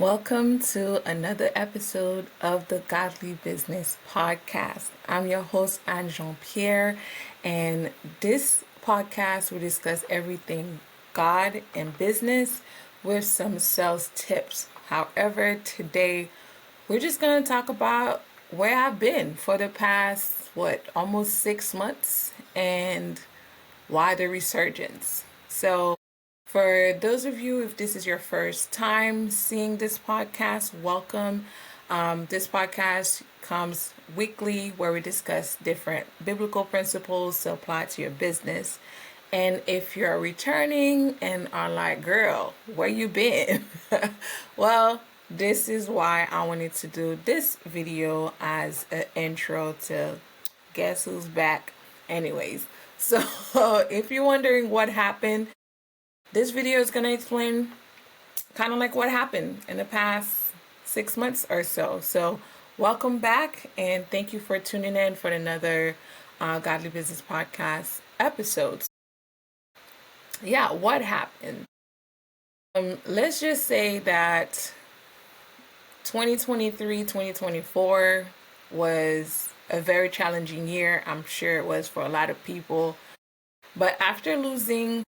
Welcome to another episode of the Godly Business Podcast. I'm your host, Anne Jean-Pierre, and this podcast will discuss everything God and business with some sales tips. However, today we're just going to talk about where I've been for the past, almost 6 months and why the resurgence. So, for those of you, if this is your first time seeing this podcast, welcome. This podcast comes weekly where we discuss different biblical principles to apply to your business. And if you're returning and are like, girl, where you been? Well, this is why I wanted to do this video as an intro to guess who's back. Anyways, so if you're wondering what happened, this video is going to explain kind of like what happened in the past 6 months or so. So welcome back and thank you for tuning in for another Godly Business Podcast episode. Yeah, what happened? Let's just say that 2023, 2024 was a very challenging year. I'm sure it was for a lot of people. But after losing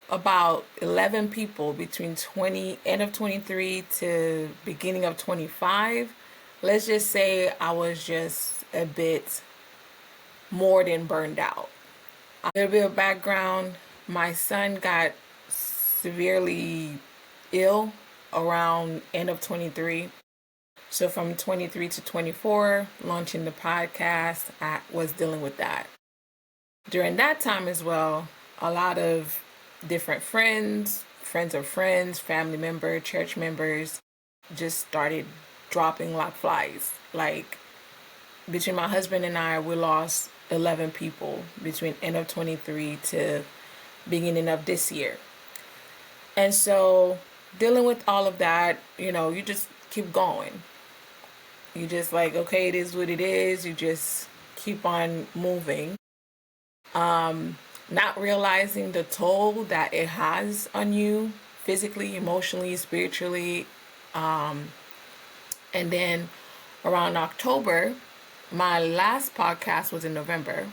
about 11 people between end of 23 to beginning of 25, let's just say I was just a bit more than burned out. A little bit of background: my son got severely ill around end of 23. So from 23 to 24, launching the podcast, I was dealing with that. During that time as well, a lot of different friends of friends, family members, church members just started dropping like flies. Like between my husband and I, we lost 11 people between end of 23 to beginning of this year. And so dealing with all of that, you just keep going. You just like, okay, it is what it is. You just keep on moving. Not realizing the toll that it has on you physically, emotionally, spiritually. And then around October, my last podcast was in November.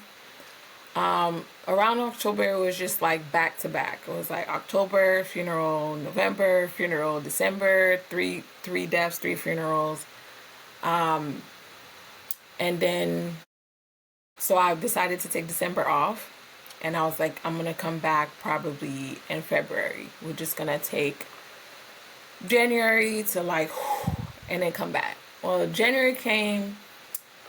Around October, it was just like back to back. It was like October, funeral, November, funeral, December, three deaths, 3 funerals. And then, so I decided to take December off. And I was like, I'm going to come back probably in February. We're just going to take January to and then come back. Well, January came,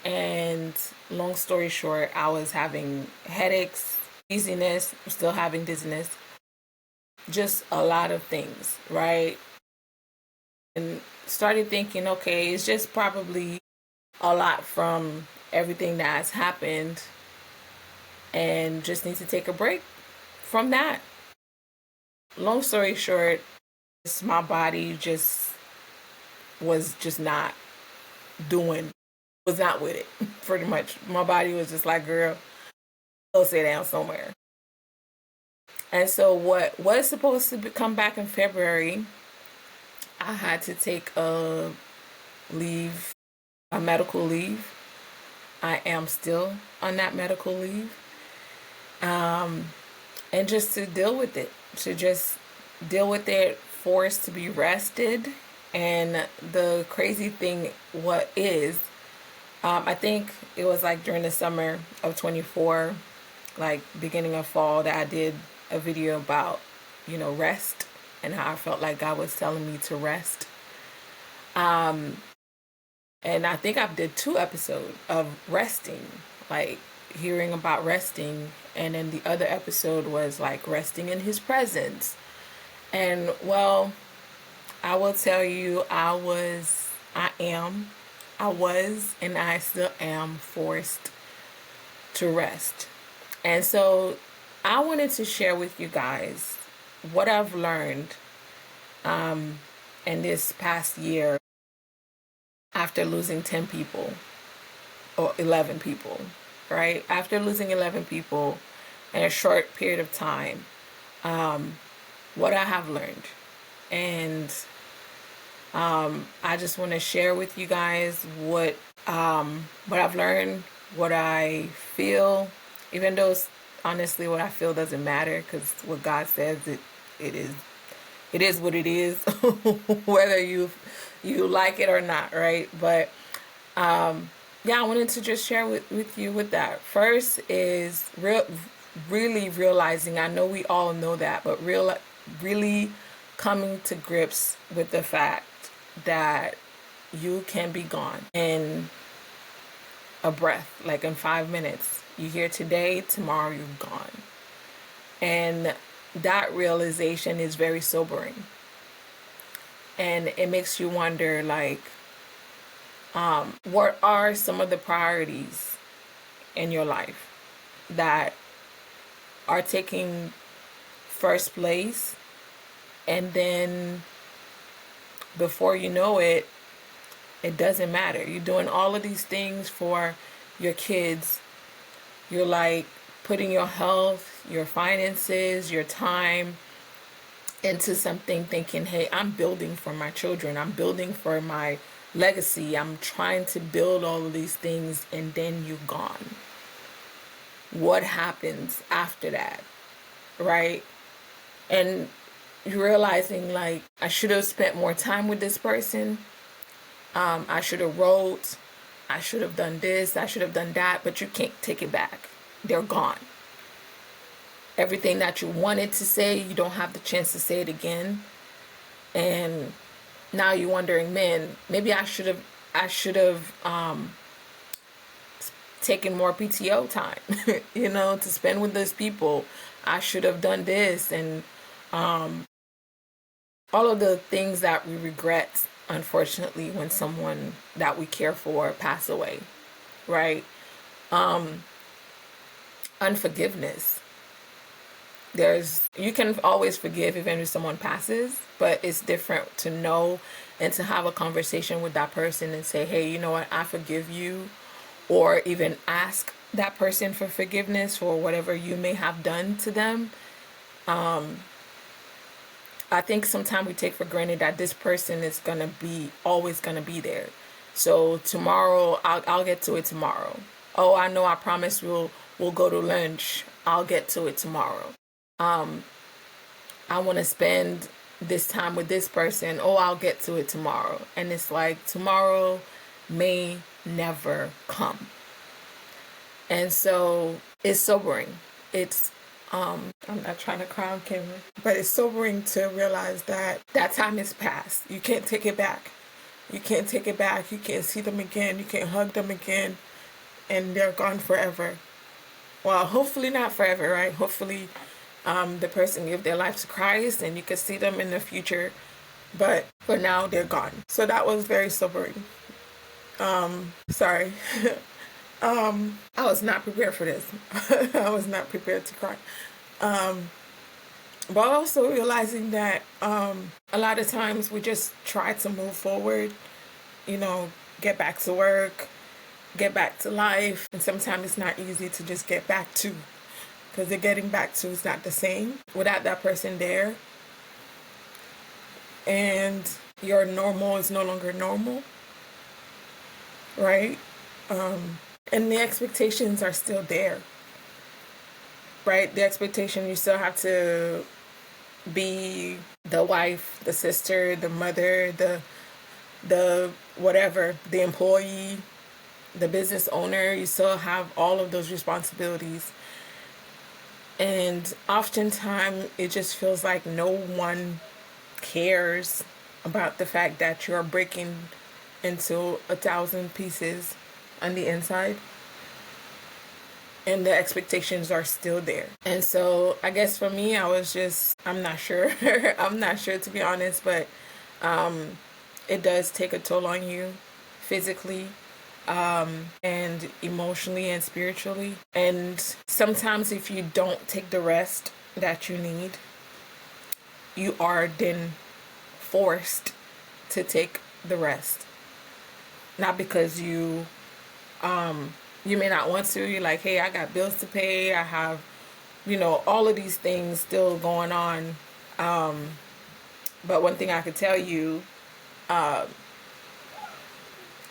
and long story short, I was having headaches, dizziness, still having dizziness, just a lot of things, right? And started thinking, okay, it's just probably a lot from everything that has happened, and just need to take a break from that. Long story short, my body was not with it. Pretty much, my body was just like, girl, go sit down somewhere. And so what was supposed to come back in February, I had to take a medical leave. I am still on that medical leave. And just to deal with it, forced to be rested. And the crazy thing, I think it was like during the summer of 24, like beginning of fall, that I did a video about, rest and how I felt like God was telling me to rest. And I think I did 2 episodes of resting, like hearing about resting. And then the other episode was like resting in His presence. And well, I will tell you, I was, and I still am forced to rest. And so I wanted to share with you guys what I've learned in this past year after losing 10 people or 11 people, right? After losing 11 people in a short period of time, what I have learned. And I just want to share with you guys what I've learned, what I feel, even though honestly what I feel doesn't matter, because what God says, it is it is what it is, whether you like it or not, right? But yeah, I wanted to just share with you with that. First is really realizing, I know we all know that, but really coming to grips with the fact that you can be gone in a breath, like in 5 minutes. You're here today, tomorrow you're gone. And that realization is very sobering. And it makes you wonder, like, what are some of the priorities in your life that are taking first place, and then before you know it, it doesn't matter. You're doing all of these things for your kids. You're like putting your health, your finances, your time into something, thinking, hey, I'm building for my children. I'm building for my legacy. I'm trying to build all of these things, and then you're gone. What happens after that, right? And you're realizing, like, I should have spent more time with this person. I should have wrote. I should have done this. I should have done that. But you can't take it back. They're gone. Everything that you wanted to say, you don't have the chance to say it again. And now you're wondering, man, maybe I should have taken more PTO time, to spend with those people. I should have done this, and all of the things that we regret, unfortunately, when someone that we care for pass away, right? Unforgiveness. You can always forgive even if someone passes, but it's different to know and to have a conversation with that person and say, hey, you know what, I forgive you, or even ask that person for forgiveness for whatever you may have done to them. I think sometimes we take for granted that this person is always gonna be there. So tomorrow, I'll get to it tomorrow. Oh, I know I promised we'll go to lunch. I'll get to it tomorrow. I want to spend this time with this person. Oh, I'll get to it tomorrow. And it's like tomorrow may never come. And so it's sobering. I'm not trying to cry on camera, but it's sobering to realize that time is past. You can't take it back. You can't take it back. You can't see them again. You can't hug them again. And they're gone forever. Well, hopefully not forever, right? Hopefully the person give their life to Christ and you can see them in the future. But for now, they're gone. So that was very sobering. Sorry. I was not prepared for this. I was not prepared to cry. But also realizing that a lot of times we just try to move forward, get back to work, get back to life. And sometimes it's not easy to just get back to, because the getting back to is not the same without that person there. And your normal is no longer normal, right? And the expectations are still there, right? The expectation, you still have to be the wife, the sister, the mother, the whatever, the employee, the business owner. You still have all of those responsibilities. And oftentimes it just feels like no one cares about the fact that you're breaking into 1,000 pieces on the inside, and the expectations are still there. And so I guess for me, I'm not sure. I'm not sure, to be honest, but it does take a toll on you physically, and emotionally and spiritually. And sometimes if you don't take the rest that you need, you are then forced to take the rest. Not because you may not want to. You're like, hey, I got bills to pay. I have, all of these things still going on. But one thing I could tell you,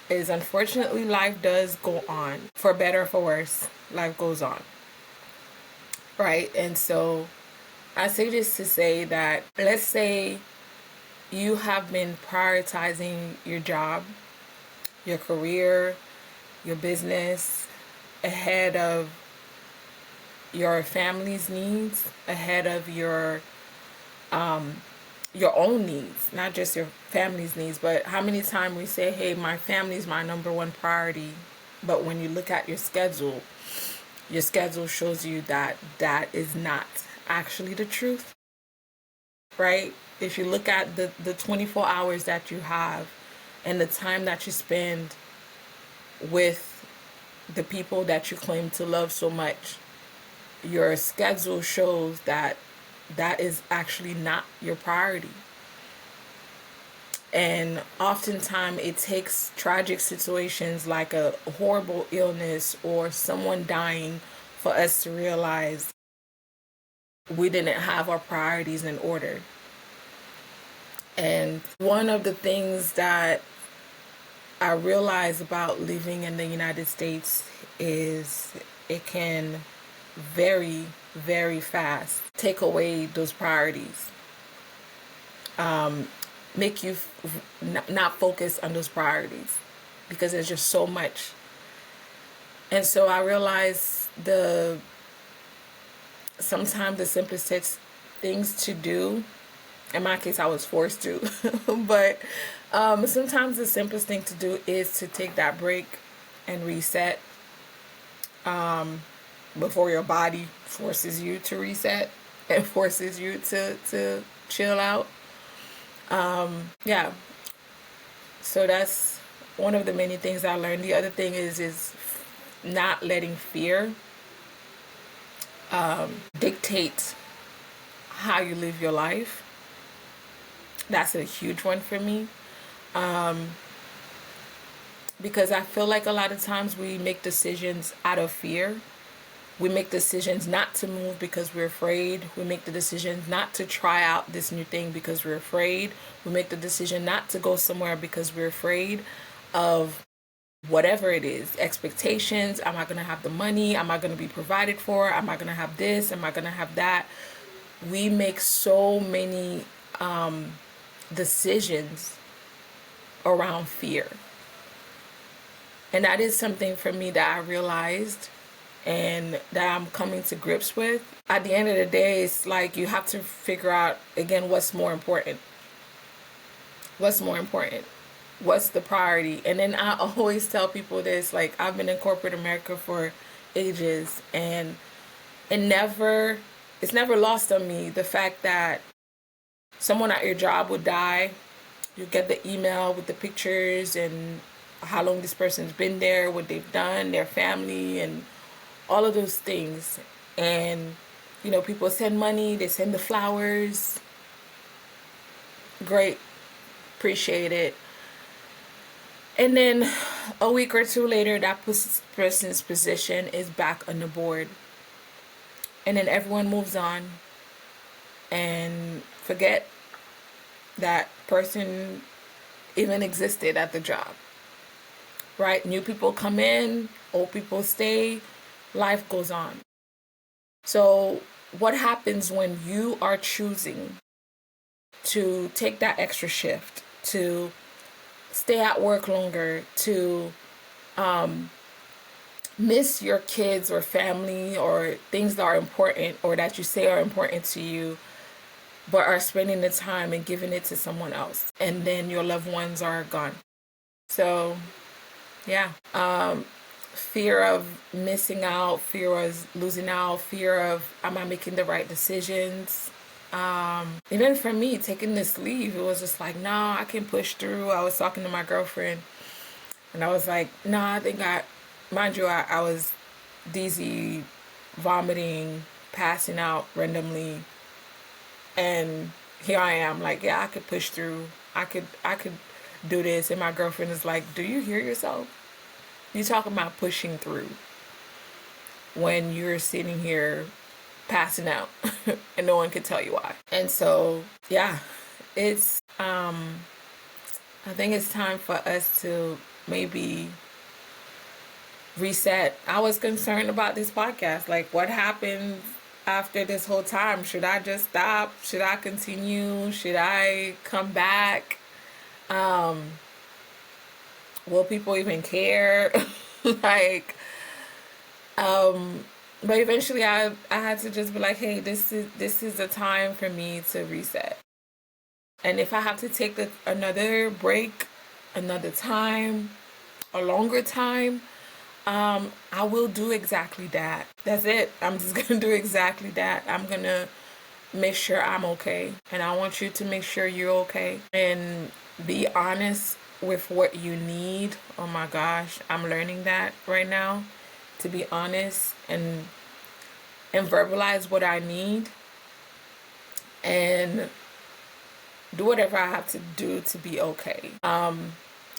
is unfortunately life does go on. For better or for worse, life goes on. Right? And so I say this to say that, let's say you have been prioritizing your job, your career, your business ahead of your family's needs, ahead of your own needs, not just your family's needs. But how many times we say, hey, my family's my number one priority, but when you look at your schedule shows you that that is not actually the truth, right? If you look at the 24 hours that you have and the time that you spend with the people that you claim to love so much, your schedule shows that that is actually not your priority. And oftentimes it takes tragic situations like a horrible illness or someone dying for us to realize we didn't have our priorities in order. And one of the things that I realize about living in the United States is it can very, very fast take away those priorities. Make you not focus on those priorities because there's just so much. And so I realize sometimes the simplest things to do, in my case I was forced to, but sometimes the simplest thing to do is to take that break and reset before your body forces you to reset and forces you to chill out. Yeah. So that's one of the many things I learned. The other thing is not letting fear dictate how you live your life. That's a huge one for me. Because I feel like a lot of times we make decisions out of fear. We make decisions not to move because we're afraid. We make the decision not to try out this new thing because we're afraid. We make the decision not to go somewhere because we're afraid of whatever it is. Expectations. Am I going to have the money? Am I going to be provided for? Am I going to have this? Am I going to have that? We make so many decisions around fear. And that is something for me that I realized and that I'm coming to grips with. At the end of the day, it's like you have to figure out, again, what's more important. What's more important? What's the priority? And then I always tell people this, like, I've been in corporate America for ages, and it's never lost on me the fact that someone at your job would die. You get the email with the pictures and how long this person's been there, what they've done, their family, and all of those things. And, people send money, they send the flowers. Great. Appreciate it. And then a week or two later, that person's position is back on the board. And then everyone moves on and forget that person even existed at the job. Right? New people come in, old people stay, life goes on. So what happens when you are choosing to take that extra shift, to stay at work longer, to miss your kids or family or things that are important or that you say are important to you, but are spending the time and giving it to someone else, and then your loved ones are gone? So yeah, fear of missing out, fear of losing out, fear of, am I making the right decisions? Even for me, taking this leave, it was just like, no, I can push through. I was talking to my girlfriend and I was like, no, I think mind you, I was dizzy, vomiting, passing out randomly. And here I am, like, yeah, I could push through. I could do this. And my girlfriend is like, do you hear yourself? You talking about pushing through when you're sitting here passing out and no one can tell you why. And so, yeah, it's I think it's time for us to maybe reset. I was concerned about this podcast. Like, what happens after this whole time? Should I just stop? Should I continue? Should I come back? Um, will people even care? like, but eventually I had to just be like, hey, this is a time for me to reset. And if I have to take another break, another time, a longer time, I will do exactly that. That's it. I'm just gonna do exactly that. I'm gonna make sure I'm okay. And I want you to make sure you're okay. And be honest with what you need. Oh my gosh, I'm learning that right now. To be honest and verbalize what I need and do whatever I have to do to be okay.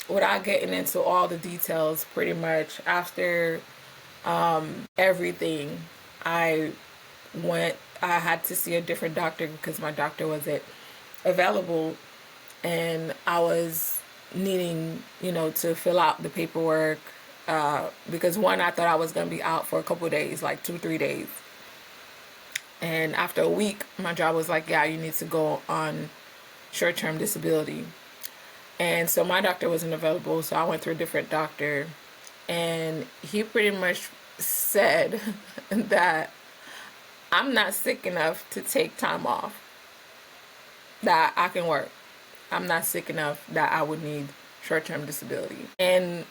Without getting into all the details, pretty much after everything, I I had to see a different doctor because my doctor wasn't available, and I was needing, to fill out the paperwork because one, I thought I was going to be out for a couple of days, like 2, 3 days. And after a week, my job was like, yeah, you need to go on short-term disability. And so my doctor wasn't available, so I went to a different doctor. And he pretty much said that I'm not sick enough to take time off, that I can work. I'm not sick enough that I would need short-term disability. And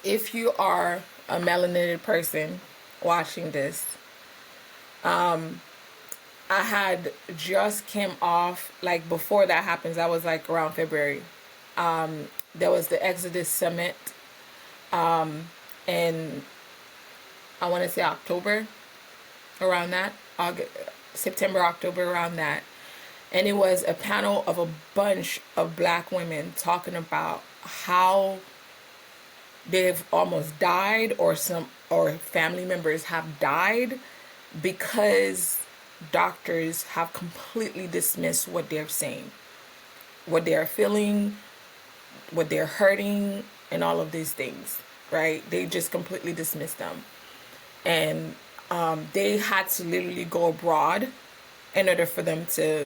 if you are a melanated person watching this, I had just came off, like before that happens, I was like around February. There was the Exodus Summit, and I want to say October, around that, August, September, October, around that. And it was a panel of a bunch of Black women talking about how they've almost died, or family members have died because doctors have completely dismissed what they're saying, what they're feeling, what they're hurting, and all of these things, right? They just completely dismissed them. And they had to literally go abroad in order for them to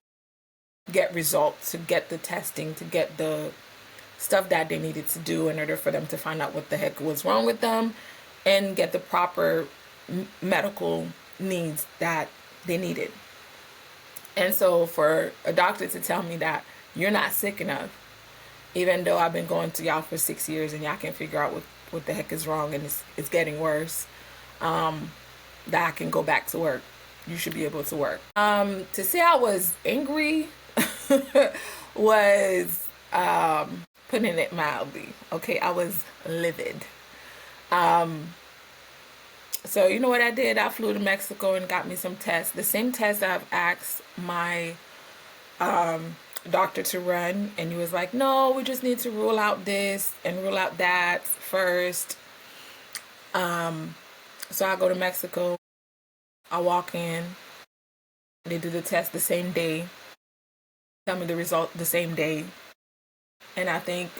get results, to get the testing, to get the stuff that they needed to do in order for them to find out what the heck was wrong with them and get the proper medical needs that they needed. And so for a doctor to tell me that you're not sick enough, even though I've been going to y'all for 6 years and y'all can't figure out what the heck is wrong and it's getting worse, that I can go back to work. You should be able to work. To say I was angry was putting it mildly. Okay, I was livid. So you know what I did? I flew to Mexico and got me some tests. The same test I've asked my doctor to run, and he was like, no, we just need to rule out this and rule out that first. So I go to Mexico. I walk in. They do the test the same day. Tell me the result the same day. And I think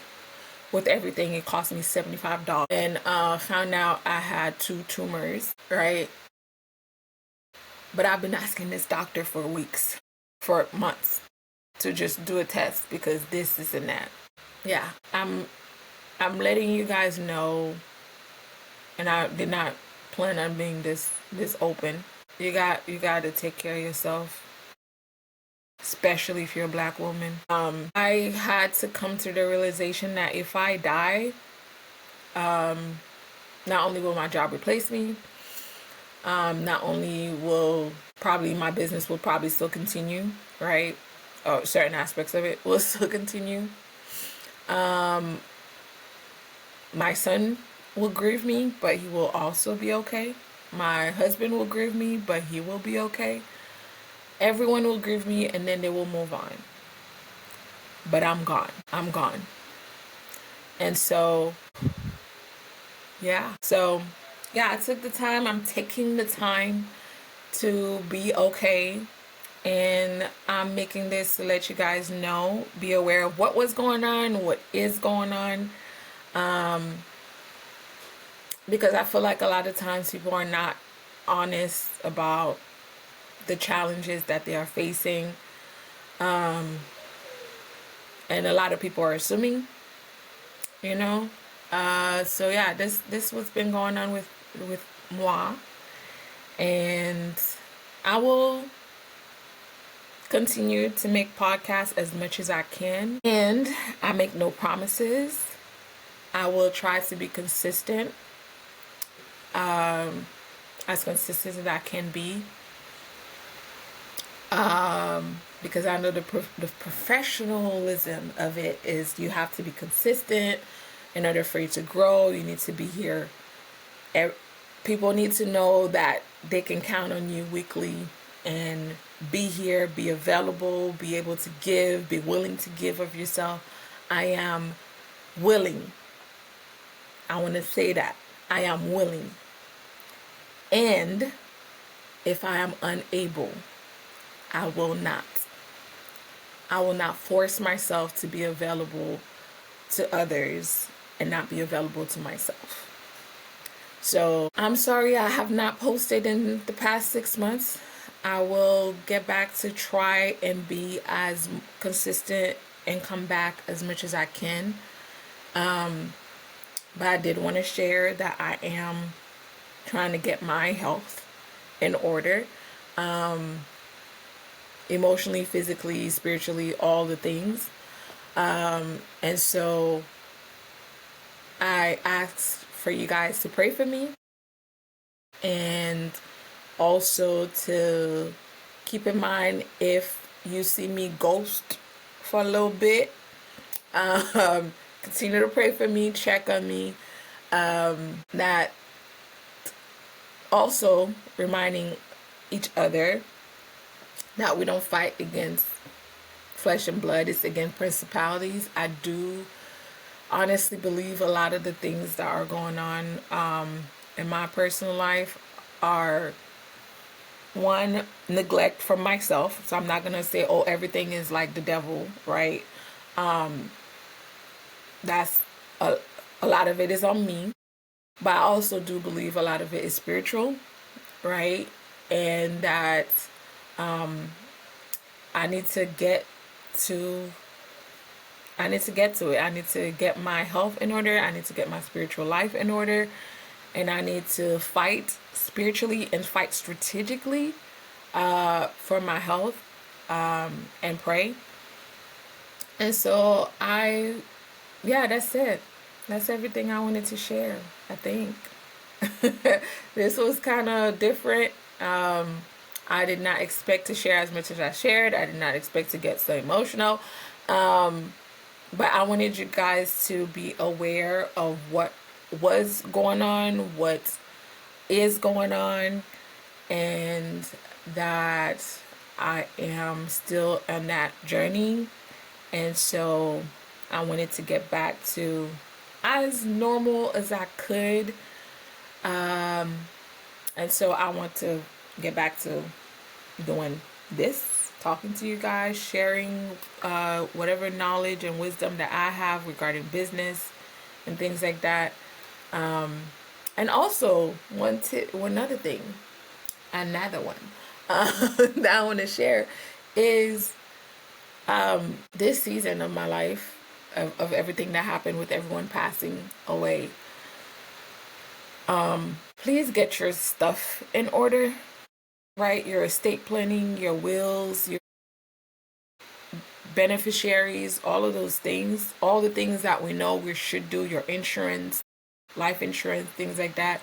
with everything, it cost me $75. And found out I had 2 tumors, right? But I've been asking this doctor for weeks, for months, to just do a test because this and that. Yeah, I'm letting you guys know, and I did not plan on being this open. You got to take care of yourself, especially if you're a Black woman. I had to come to the realization that if I die, not only will my job replace me, not only will probably my business will probably still continue, right? Or certain aspects of it will still continue. My son will grieve me, but he will also be okay. My husband will grieve me, but he will be okay. Everyone will grieve me, and then they will move on. But I'm gone. I'm gone. And so, yeah. So, yeah, I took the time. I'm taking the time to be okay And I'm making this to let you guys know, be aware of what was going on, what is going on. Because I feel like a lot of times people are not honest about the challenges that they are facing. And a lot of people are assuming, you know. So yeah, this what's been going on with moi, and I will continue to make podcasts as much as I can, and I make no promises. I will try to be consistent, as consistent as I can be, because I know the professionalism of it is you have to be consistent in order for you to grow. You need to be here. People need to know that they can count on you weekly and be here, be available, be able to give, be willing to give of yourself. I am willing. I want to say that. I am willing. And if I am unable, I will not. I will not force myself to be available to others and not be available to myself. So I'm sorry I have not posted in the past 6 months. I will get back to try and be as consistent and come back as much as I can. But I did want to share that I am trying to get my health in order. Emotionally, physically, spiritually, all the things. And so I asked for you guys to pray for me, and also to keep in mind, if you see me ghost for a little bit, continue to pray for me, check on me. That also reminding each other that we don't fight against flesh and blood, it's against principalities. I do honestly believe a lot of the things that are going on in my personal life are, one, neglect from myself. So I'm not gonna say, oh, everything is like the devil, right? That's a lot of it is on me, but I also do believe a lot of it is spiritual, right? And that I need to get to it. I need to get my health in order. I need to get my spiritual life in order. And I need to fight spiritually and fight strategically for my health, and pray. And so that's it. That's everything I wanted to share, I think. This was kind of different. I did not expect to share as much as I shared. I did not expect to get so emotional. But I wanted you guys to be aware of what was going on, what is going on, and that I am still on that journey. And so I wanted to get back to as normal as I could. And so I want to get back to doing this, talking to you guys, sharing whatever knowledge and wisdom that I have regarding business and things like that. And also one other thing, another one that I want to share is this season of my life, of everything that happened with everyone passing away. Please get your stuff in order, right? Your estate planning, your wills, your beneficiaries, all of those things, all the things that we know we should do, your insurance, life insurance, things like that.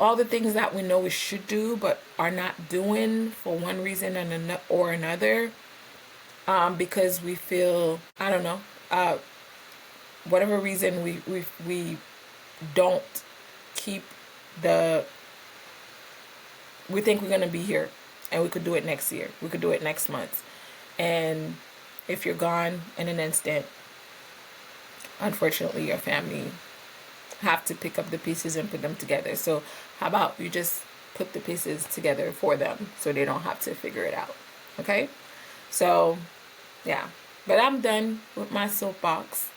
All the things that we know we should do but are not doing for one reason or another, because we feel, I don't know, whatever reason we don't keep we think we're going to be here and we could do it next year. We could do it next month. And if you're gone in an instant, unfortunately, your family have to pick up the pieces and put them together. So how about you just put the pieces together for them so they don't have to figure it out? Okay? So, yeah. But I'm done with my soapbox,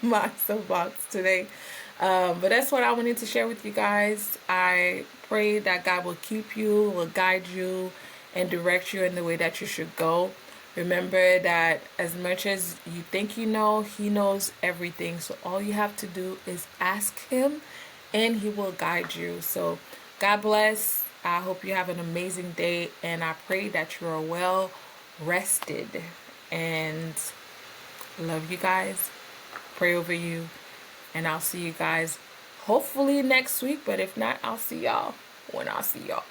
my soapbox today. But that's what I wanted to share with you guys. I pray that God will keep you, will guide you, and direct you in the way that you should go. Remember that as much as you think you know, He knows everything. So all you have to do is ask Him, and He will guide you. So God bless. I hope you have an amazing day, and I pray that you are well rested. And love you guys. Pray over you. And I'll see you guys hopefully next week. But if not, I'll see y'all when I see y'all.